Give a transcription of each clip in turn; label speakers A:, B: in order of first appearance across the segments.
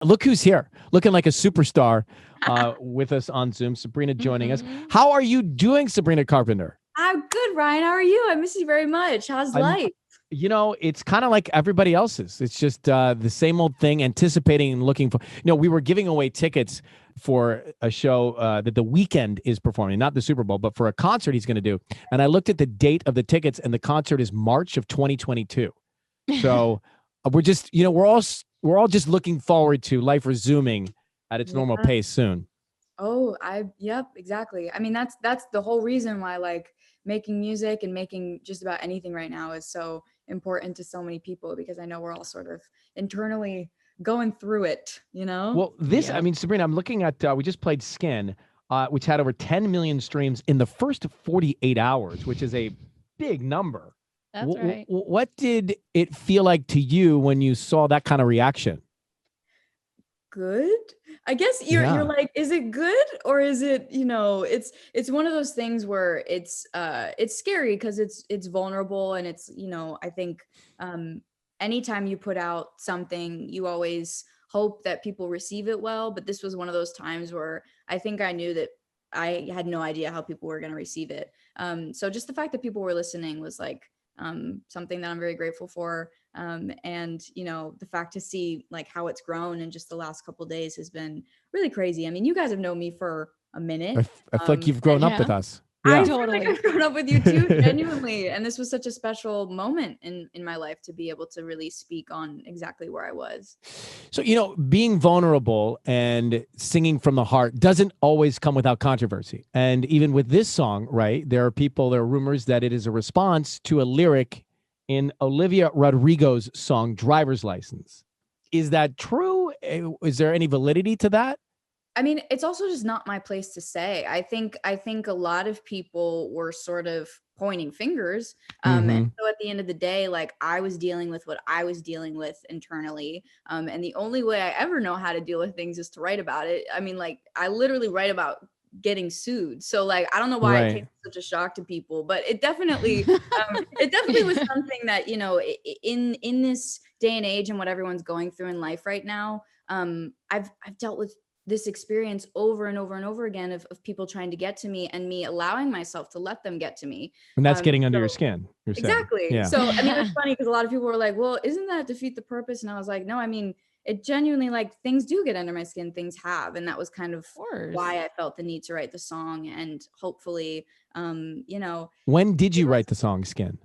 A: Look who's here, looking like a superstar with us on Zoom. Sabrina joining us. How are you doing, Sabrina Carpenter?
B: I'm good, Ryan. How are you? I miss you very much. How's
A: I'm,
B: life?
A: it's kind of like everybody else's. It's just the same old thing, anticipating and looking for. We were giving away tickets for a show that The Weeknd is performing, not the Super Bowl, but for a concert he's going to do. And I looked at the date of the tickets, and the concert is March of 2022. So we're just, we're all just looking forward to life resuming at its normal
B: Yeah.
A: pace soon.
B: Yep, exactly. I mean, that's the whole reason why like making music and making just about anything right now is so important to so many people because I know we're all sort of internally going through it, you know?
A: Well, Sabrina, I'm looking at, we just played Skin, which had over 10 million streams in the first 48 hours, which is a big number.
C: That's right.
A: What did it feel like to you when you saw that kind of reaction?
B: Good. I guess you're like, is it good or is it, it's one of those things where it's scary because it's vulnerable and it's, I think anytime you put out something, you always hope that people receive it well. But this was one of those times where I think I knew that I had no idea how people were going to receive it. So just the fact that people were listening was like something that I'm very grateful for. And the fact to see like how it's grown in just the last couple of days has been really crazy. I mean, you guys have known me for a minute.
A: I feel like you've grown up with us.
B: I feel like I've grown up with you too, genuinely. And this was such a special moment in my life to be able to really speak on exactly where I was.
A: So, being vulnerable and singing from the heart doesn't always come without controversy. And even with this song, right, there are rumors that it is a response to a lyric in Olivia Rodrigo's song, Driver's License. Is that true? Is there any validity to that?
B: I mean, it's also just not my place to say. I think a lot of people were sort of pointing fingers. And so at the end of the day, like I was dealing with what I was dealing with internally. And the only way I ever know how to deal with things is to write about it. I mean, like I literally write about getting sued. So like, I don't know why it came as such a shock to people, but it definitely was something that, in this day and age and what everyone's going through in life right now, I've dealt with this experience over and over and over again of people trying to get to me and me allowing myself to let them get to me.
A: And that's getting under your skin.
B: Exactly.
A: Yeah.
B: So, I mean, it's funny because a lot of people were like, well, isn't that defeat the purpose? And I was like, no, I mean, it genuinely like things do get under my skin. Things have. And that was kind of why I felt the need to write the song. And hopefully,
A: When did you write the song Skin?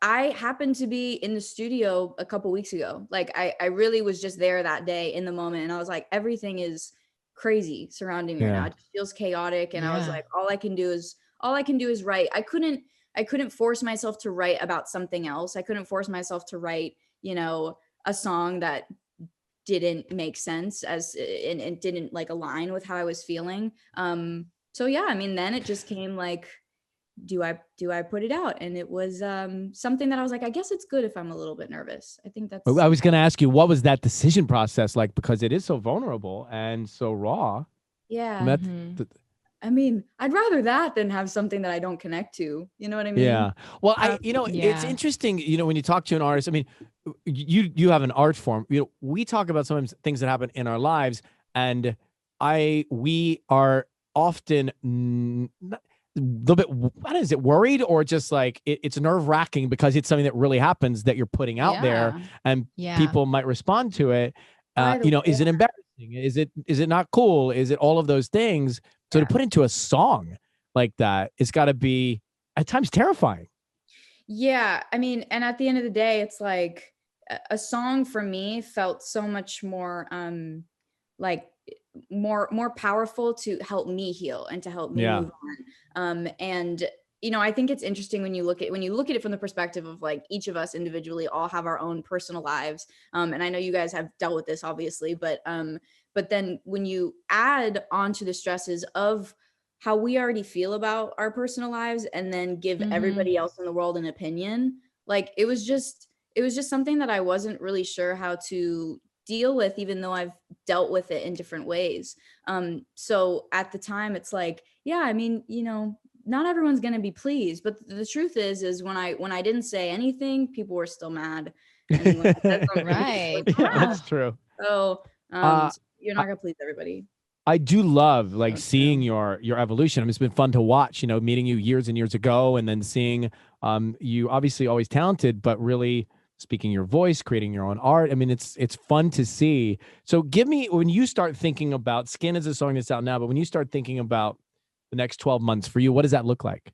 B: I happened to be in the studio a couple weeks ago. Like I really was just there that day in the moment. And I was like, everything is crazy surrounding me right now. It just feels chaotic. And I was like, all I can do is write. I couldn't force myself to write about something else. I couldn't force myself to write, a song that didn't make sense and didn't like align with how I was feeling. So yeah, I mean, then it just came like, do I put it out? And it was something that I was like, I guess it's good if I'm a little bit nervous. I think that's
A: I was going to ask you, what was that decision process like? Because it is so vulnerable and so raw.
B: Yeah. I mean, I'd rather that than have something that I don't connect to. You know what I mean?
A: Yeah. Well, it's interesting, when you talk to an artist, I mean, you have an art form, we talk about sometimes things that happen in our lives, and we are often a little bit, what is it, worried, or just like it's nerve wracking because it's something that really happens that you're putting out there and people might respond to it. Is it embarrassing? Is it not cool? Is it all of those things? So to put into a song like that, it's got to be at times terrifying.
B: Yeah. I mean, and at the end of the day, it's like a song for me felt so much more like more powerful to help me heal and to help me move on. And I think it's interesting when you look at it from the perspective of like each of us individually all have our own personal lives. And I know you guys have dealt with this obviously, but then when you add onto the stresses of how we already feel about our personal lives and then give everybody else in the world an opinion, like it was just something that I wasn't really sure how to deal with, even though I've dealt with it in different ways. So at the time it's like, yeah, I mean, not everyone's going to be pleased, but the truth is when I didn't say anything, people were still mad. And when I said something,
C: right.
A: Yeah, that's true.
B: So, You're not gonna please everybody.
A: I do love like seeing your evolution. I mean, it's been fun to watch, you know, meeting you years and years ago, and then seeing you obviously always talented, but really speaking your voice, creating your own art. I mean, it's fun to see. So give me, when you start thinking about Skin is a song that's out now, but when you start thinking about the next 12 months for you, what does that look like?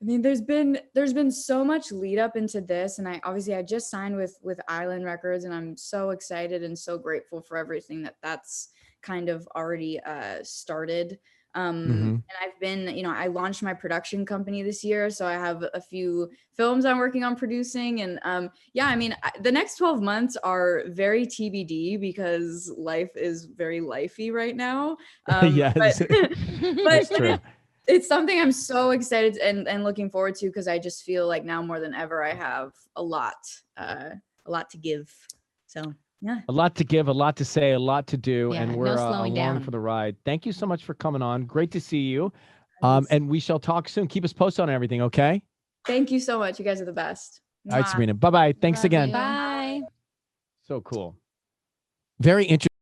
B: I mean, there's been so much lead up into this, and I just signed with Island Records, and I'm so excited and so grateful for everything that's kind of already started. And I've been, you know, I launched my production company this year, so I have a few films I'm working on producing, and yeah, I mean, the next 12 months are very TBD because life is very lifey right now.
A: Yes,
B: but true. It's something I'm so excited and looking forward to, because I just feel like now more than ever I have a lot to give. So yeah,
A: a lot to give, a lot to say, a lot to do, and we're along
C: down
A: for the ride. Thank you so much for coming on. Great to see you, and we shall talk soon. Keep us posted on everything, okay?
B: Thank you so much. You guys are the best.
A: All right, Sabrina. Bye bye. Thanks again.
C: Bye.
A: So cool. Very interesting.